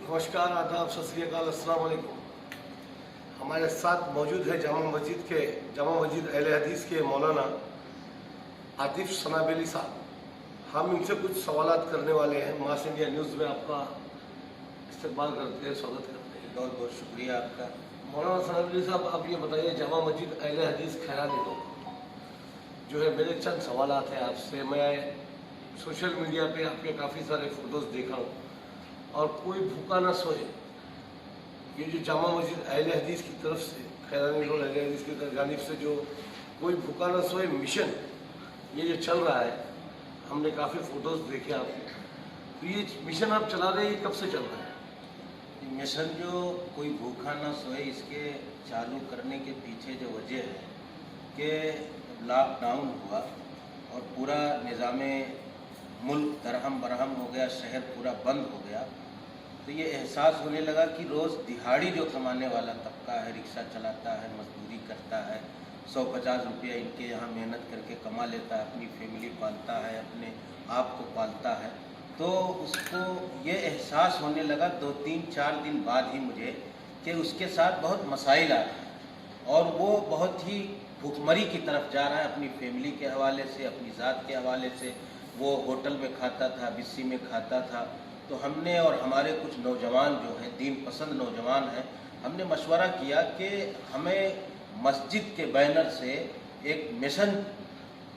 नमस्कार, आदाब, सत श्री अकाल, अस्सलाम वालेकुम। हमारे साथ मौजूद है जामा मस्जिद अहले हदीस के मौलाना आतिफ सनाबेली साहब। हम इनसे कुछ सवालात करने वाले हैं। मास इंडिया न्यूज़ में आपका इस्तेमाल करते हैं, स्वागत करते हैं। बहुत बहुत शुक्रिया आपका। मौलाना सनाबेली साहब, आप ये बताइए, जामा मस्जिद अहले हदीस खैरानी रोड जो है, मेरे चंद सवालात हैं आपसे। मैं सोशल मीडिया पे आपके काफ़ी सारे फ़ोटोज़ देखा हूँ और कोई भूखा ना सोए। ये जो जामा मस्जिद अहले हदीस की तरफ से, खैरानी रोड अहले हदीस की जानिब से जो कोई भूखा ना सोए मिशन ये जो चल रहा है, हमने काफ़ी फ़ोटोज़ देखे आपके। तो ये मिशन आप चला रहे हैं, ये कब से चल रहा है? मिशन जो कोई भूखा ना सोए, इसके चालू करने के पीछे जो वजह है कि लॉकडाउन हुआ और पूरा निज़ामे मुल्क दरहम बरहम हो गया, शहर पूरा बंद हो गया, तो ये एहसास होने लगा कि रोज़ दिहाड़ी जो कमाने वाला तबका है, रिक्शा चलाता है, मजदूरी करता है, 150 रुपया इनके यहाँ मेहनत करके कमा लेता है, अपनी फैमिली पालता है, अपने आप को पालता है, तो उसको ये एहसास होने लगा 2-3-4 दिन बाद ही मुझे कि उसके साथ बहुत मसाइल आ रहे हैं और वो बहुत ही भुखमरी की तरफ जा रहा है। अपनी फैमिली के हवाले से, अपनी ज़ात के हवाले से, वो होटल में खाता था, बिस्सी में खाता था। तो हमने और हमारे कुछ नौजवान जो हैं, दीन पसंद नौजवान हैं, हमने मशवरा किया कि हमें मस्जिद के बैनर से एक मिशन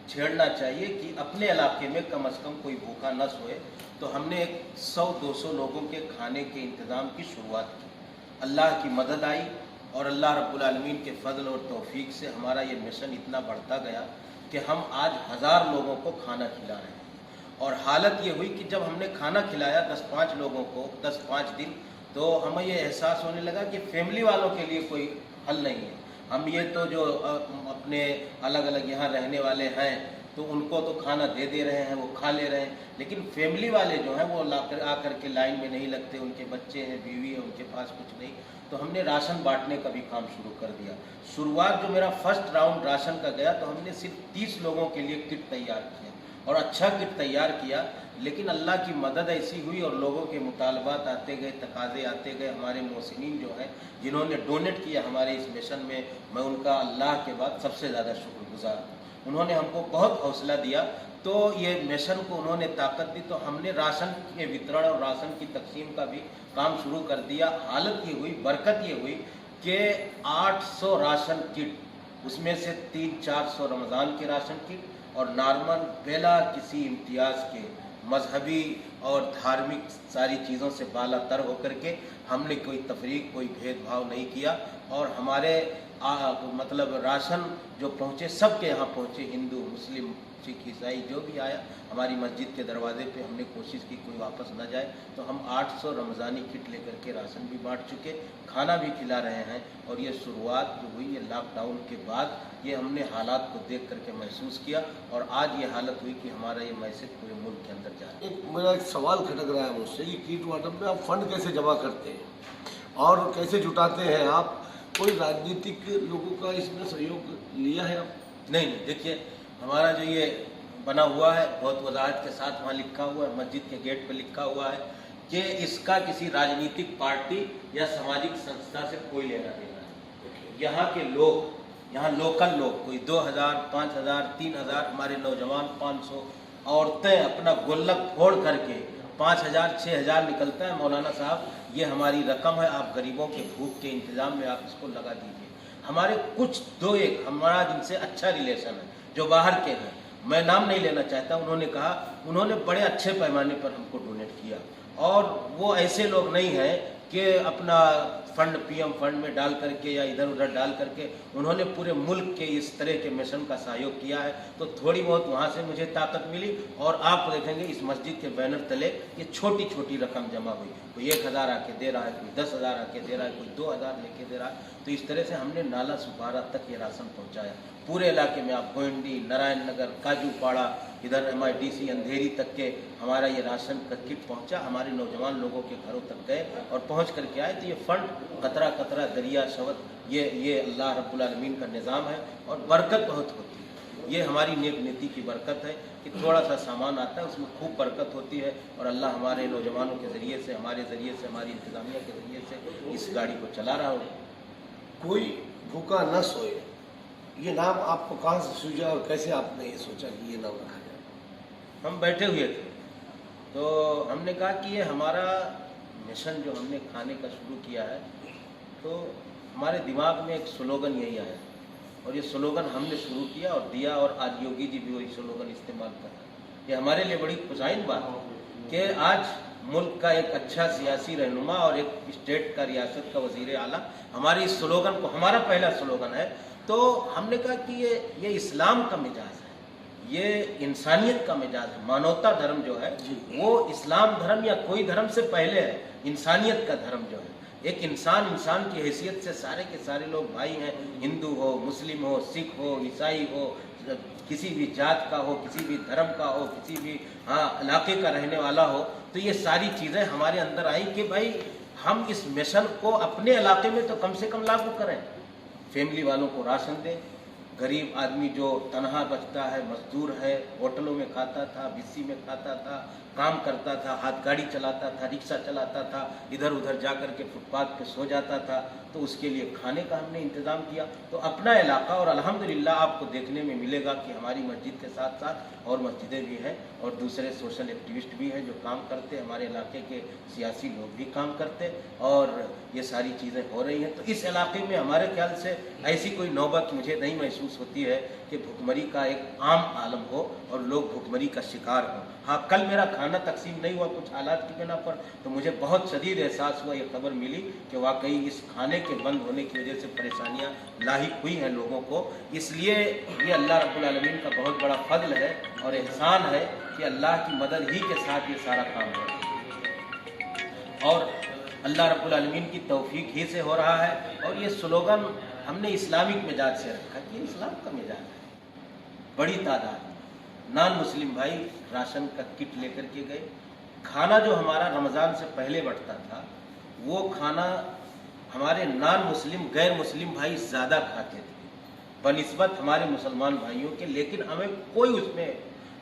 छेड़ना चाहिए कि अपने इलाके में कम से कम कोई भूखा न सोए। तो हमने एक 100-200 लोगों के खाने के इंतज़ाम की शुरुआत की। अल्लाह की मदद आई और अल्लाह रब्बुल आलमीन के फजल और तौफीक से हमारा ये मिशन इतना बढ़ता गया कि हम आज 1000 लोगों को खाना खिला रहे हैं। और हालत ये हुई कि जब हमने खाना खिलाया 10-5 लोगों को 10-5 दिन, तो हमें ये एहसास होने लगा कि फैमिली वालों के लिए कोई हल नहीं है। हम ये तो जो अपने अलग अलग यहाँ रहने वाले हैं तो उनको तो खाना दे दे रहे हैं, वो खा ले रहे हैं, लेकिन फैमिली वाले जो हैं वो आकर के लाइन में नहीं लगते, उनके बच्चे हैं, बीवी है, उनके पास कुछ नहीं। तो हमने राशन बांटने का भी काम शुरू कर दिया। शुरुआत जो मेरा फर्स्ट राउंड राशन का गया तो हमने सिर्फ 30 लोगों के लिए किट तैयार किया और अच्छा किट तैयार किया, लेकिन अल्लाह की मदद ऐसी हुई और लोगों के मुतालबात आते गए, तकाजे आते गए। हमारे मोहसिनीन जो हैं, जिन्होंने डोनेट किया हमारे इस मिशन में, मैं उनका अल्लाह के बाद सबसे ज़्यादा शुक्रगुजार हूँ। उन्होंने हमको बहुत हौसला दिया, तो ये मिशन को उन्होंने ताकत दी। तो हमने राशन के वितरण और राशन की तकसीम का भी काम शुरू कर दिया। हालत ये हुई, बरकत ये हुई कि 800 राशन किट, उसमें से 300-400 रमज़ान के राशन किट और नॉर्मल बेला किसी इम्तियाज़ के मजहबी और धार्मिक सारी चीज़ों से बाला तर होकर के हमने कोई तफरीक, कोई भेदभाव नहीं किया। और हमारे मतलब राशन जो पहुँचे, सबके यहाँ पहुँचे, हिंदू, मुस्लिम, सिख, ईसाई जो भी आया, हमारी मस्जिद के दरवाजे पे हमने कोशिश की कोई वापस न जाए। तो हम 800 रमज़ानी किट लेकर के राशन भी बांट चुके, खाना भी खिला रहे हैं। और ये शुरुआत जो हुई, ये लॉकडाउन के बाद, ये हमने हालात को देख करके महसूस किया और आज ये हालत हुई कि हमारा ये मैसेज पूरे मुल्क के अंदर जा रहा है। मेरा एक सवाल खटक रहा है मुझसे कि किट वाटम में आप फंड कैसे जमा करते हैं और कैसे जुटाते हैं आप? कोई राजनीतिक लोगों का इसमें सहयोग लिया है आप? नहीं, देखिए, हमारा जो ये बना हुआ है बहुत वजाहत के साथ वहाँ लिखा हुआ है, मस्जिद के गेट पे लिखा हुआ है कि इसका किसी राजनीतिक पार्टी या सामाजिक संस्था से कोई लेना देना है। यहाँ के लोग, यहाँ लोकल लोग, कोई 2000, 5000, 3000, हमारे नौजवान 500, औरतें अपना गुल्लक फोड़ करके 5000, 6000 निकलता है। मौलाना साहब, ये हमारी रकम है, आप गरीबों के भूख के इंतज़ाम में आप इसको लगा दीजिए। हमारे कुछ 2-1 हमारा जिनसे अच्छा रिलेशन है, जो बाहर के हैं, मैं नाम नहीं लेना चाहता, उन्होंने कहा, उन्होंने बड़े अच्छे पैमाने पर हमको डोनेट किया। और वो ऐसे लोग नहीं हैं कि अपना फंड पीएम फंड में डाल करके या इधर उधर डाल करके, उन्होंने पूरे मुल्क के इस तरह के मिशन का सहयोग किया है। तो थोड़ी बहुत वहाँ से मुझे ताकत मिली और आप देखेंगे इस मस्जिद के बैनर तले ये छोटी छोटी रकम जमा हुई। कोई 1000 आके दे रहा है, कोई 10,000 आके दे रहा है, कोई 2000 लेके दे रहा है। तो इस तरह से हमने नाला सुपारा तक ये राशन पहुँचाया। पूरे इलाके में आप गोइंडी, नारायण नगर, काजूपाड़ा, इधर MIDC अंधेरी तक के हमारा ये राशन का किट पहुंचा। हमारे नौजवान लोगों के घरों तक गए और पहुंच करके आए। तो ये फंड कतरा कतरा दरिया शवत, ये अल्लाह रब्बुल आलमीन का निज़ाम है और बरकत बहुत होती है। ये हमारी नेक नीति की बरकत है कि थोड़ा सा सामान आता है, उसमें खूब बरकत होती है और अल्लाह हमारे नौजवानों के ज़रिए से, हमारे ज़रिए से, हमारी इंतज़ामिया के ज़रिए से इस गाड़ी को चला रहा हूँ। कोई भूखा न सोए, ये नाम आपको कहाँ से सूझा और कैसे आपने ये सोचा कि ये नाम रखा जाए? हम बैठे हुए थे तो हमने कहा कि ये हमारा मिशन जो हमने खाने का शुरू किया है, तो हमारे दिमाग में एक स्लोगन यही आया और ये स्लोगन हमने शुरू किया और दिया और आज योगी जी भी वही स्लोगन इस्तेमाल कर रहे हैं। ये हमारे लिए बड़ी खुशाइन बात है कि आज मुल्क का एक अच्छा सियासी रहनुमा और एक स्टेट का, रियासत का वज़ीर आला हमारे इस स्लोगन को, हमारा पहला स्लोगन है, तो हमने कहा कि ये इस्लाम का मिजाज है, ये इंसानियत का मिजाज है। मानवता धर्म जो है वो इस्लाम धर्म या कोई धर्म से पहले है, इंसानियत का धर्म जो है। एक इंसान की हैसियत से सारे के सारे लोग भाई हैं, हिंदू हो, मुस्लिम हो, सिख हो, ईसाई हो, किसी भी जात का हो, किसी भी धर्म का हो, किसी भी इलाके का रहने वाला हो, तो ये सारी चीज़ें हमारे अंदर आई कि भाई हम इस मिशन को अपने इलाके में तो कम से कम लागू करें। फैमिली वालों को राशन दें, गरीब आदमी जो तनहा बचता है, मजदूर है, होटलों में खाता था, बिस्सी में खाता था, काम करता था, हाथ गाड़ी चलाता था, रिक्शा चलाता था, इधर उधर जा कर के फुटपाथ पे सो जाता था, तो उसके लिए खाने का हमने इंतज़ाम किया। तो अपना इलाका, और अल्हम्दुलिल्लाह आपको देखने में मिलेगा कि हमारी मस्जिद के साथ साथ और मस्जिदें भी हैं और दूसरे सोशल एक्टिविस्ट भी हैं जो काम करते, हमारे इलाके के सियासी लोग भी काम करते और ये सारी चीज़ें हो रही हैं। तो इस इलाके में हमारे ख्याल से ऐसी कोई नौबत मुझे नहीं महसूस होती है कि भुखमरी का एक आम आलम हो और लोग भुखमरी का शिकार हो। हाँ, कल मेरा खाना तकसीम नहीं हुआ कुछ हालात की बिना पर, तो मुझे बहुत शदीद एहसास हुआ, ये खबर मिली कि वाकई इस खाने के बंद होने की वजह से परेशानियाँ लाहिक हुई हैं लोगों को। इसलिए ये अल्लाह रब्बुल आलमीन का बहुत बड़ा फजल है और एहसान है कि अल्लाह की मदद ही के साथ ये सारा काम है और अल्लाह रब्बुल आलमीन की तौफीक ही से हो रहा है। और ये स्लोगन हमने इस्लामिक मिजाज से रखा कि इस्लाम का मिजाज है। बड़ी तादाद नॉन मुस्लिम भाई राशन का किट लेकर के गए। खाना जो हमारा रमज़ान से पहले बढ़ता था वो खाना हमारे नॉन मुस्लिम, गैर मुस्लिम भाई ज़्यादा खाते थे बनिस्बत हमारे मुसलमान भाइयों के, लेकिन हमें कोई उसमें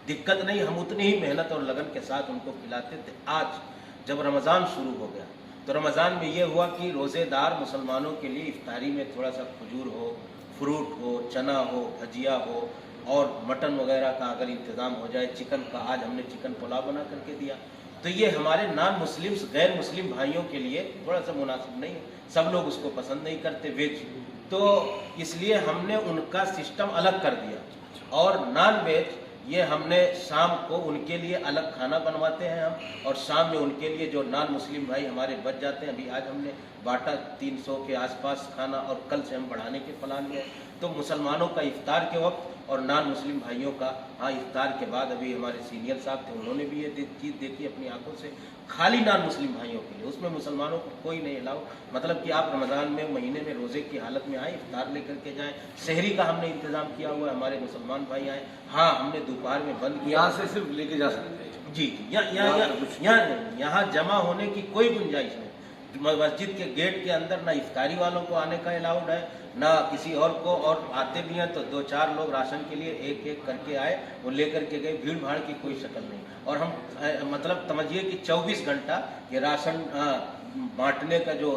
दिक्कत नहीं, हम उतनी ही मेहनत और लगन के साथ उनको खिलाते थे। आज जब रमज़ान शुरू हो गया तो रमज़ान में ये हुआ कि रोज़ेदार मुसलमानों के लिए इफ्तारी में थोड़ा सा खजूर हो, फ्रूट हो, चना हो, भजिया हो और मटन वगैरह का अगर इंतज़ाम हो जाए, चिकन का, आज हमने चिकन पुलाव बना करके दिया। तो ये हमारे नॉन मुस्लिम, गैर मुस्लिम भाइयों के लिए थोड़ा सा मुनासिब नहीं है, सब लोग उसको पसंद नहीं करते वेज, तो इसलिए हमने उनका सिस्टम अलग कर दिया। और नॉन वेज ये हमने शाम को उनके लिए अलग खाना बनवाते हैं हम, और शाम में उनके लिए जो नॉन मुस्लिम भाई हमारे बच जाते हैं, अभी आज हमने बांटा 300 के आसपास खाना और कल से हम बढ़ाने के प्लान में। तो मुसलमानों का इफ्तार के वक्त और नॉन मुस्लिम भाइयों का इफ्तार के बाद, अभी हमारे सीनियर साहब थे उन्होंने भी ये चीज़ देखी अपनी आंखों से, खाली नॉन मुस्लिम भाइयों के लिए, उसमें मुसलमानों को कोई नहीं अलाउ। मतलब कि आप रमज़ान में महीने में रोज़े की हालत में आए, इफ्तार लेकर के जाएँ। सहरी का हमने इंतज़ाम किया हुआ है, हमारे मुसलमान भाई आए। हाँ, हमने दोपहर में बंद किया। यहाँ से सिर्फ लेके जा सकते हैं जी, यहाँ जमा होने की कोई गुंजाइश नहीं। मस्जिद के गेट के अंदर ना इफ्तारी वालों को आने का अलाउड है, ना किसी और को, और आते भी हैं तो 2-4 लोग राशन के लिए एक एक करके आए, वो लेकर के गए, भीड़ भाड़ की कोई शक्ल नहीं। और हम मतलब समझिए कि 24 घंटा ये राशन बांटने का जो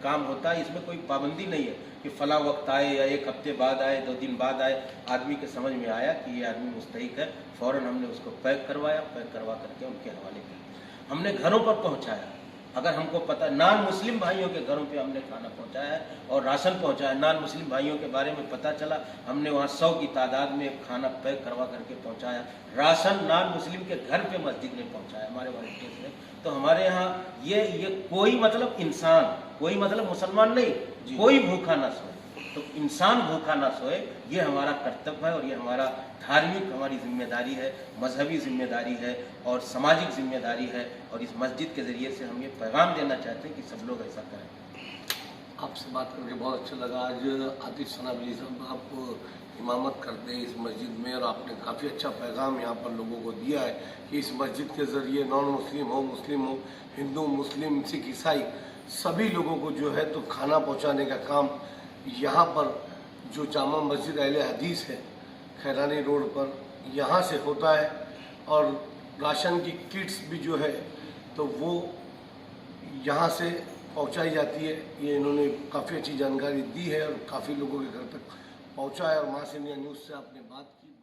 काम होता है, इसमें कोई पाबंदी नहीं है कि फला वक्त आए या 1 हफ्ते बाद आए, 2 दिन बाद आए। आदमी के समझ में आया कि ये आदमी मुस्तहिक है, फ़ौरन हमने उसको पैक करवाया, पैक करवा करके उनके हवाले किया। हमने घरों पर पहुँचाया, अगर हमको पता, नॉन मुस्लिम भाइयों के घरों पे हमने खाना पहुंचाया है और राशन पहुंचाया है। नॉन मुस्लिम भाइयों के बारे में पता चला, हमने वहाँ 100 की तादाद में खाना पैक करवा करके पहुंचाया। राशन नॉन मुस्लिम के घर पे मस्जिद ने पहुंचाया हमारे वॉलंटियर्स ने। तो हमारे यहाँ ये कोई मतलब इंसान, कोई मतलब मुसलमान नहीं, कोई भूखा ना सोए, तो इंसान भूखा ना सोए, ये हमारा कर्तव्य है और ये हमारा धार्मिक, हमारी जिम्मेदारी है, मजहबी जिम्मेदारी है और सामाजिक जिम्मेदारी है। और इस मस्जिद के ज़रिए से हम ये पैगाम देना चाहते हैं कि सब लोग ऐसा करें। आपसे बात करके बहुत अच्छा लगा। आज आतिफ सनाबली साहब आप इमामत करते हैं इस मस्जिद में और आपने काफ़ी अच्छा पैगाम यहाँ पर लोगों को दिया है कि इस मस्जिद के ज़रिए नॉन मुस्लिम हो, मुस्लिम हो, हिंदू, मुस्लिम, सिख, ईसाई सभी लोगों को जो है तो खाना पहुँचाने का काम यहाँ पर जो जामा मस्जिद अहले हदीस है खैरानी रोड पर यहाँ से होता है और राशन की किट्स भी जो है तो वो यहाँ से पहुँचाई जाती है। ये इन्होंने काफ़ी अच्छी जानकारी दी है और काफ़ी लोगों के घर तक पहुँचा है और मास इंडिया न्यूज़ से आपने बात की।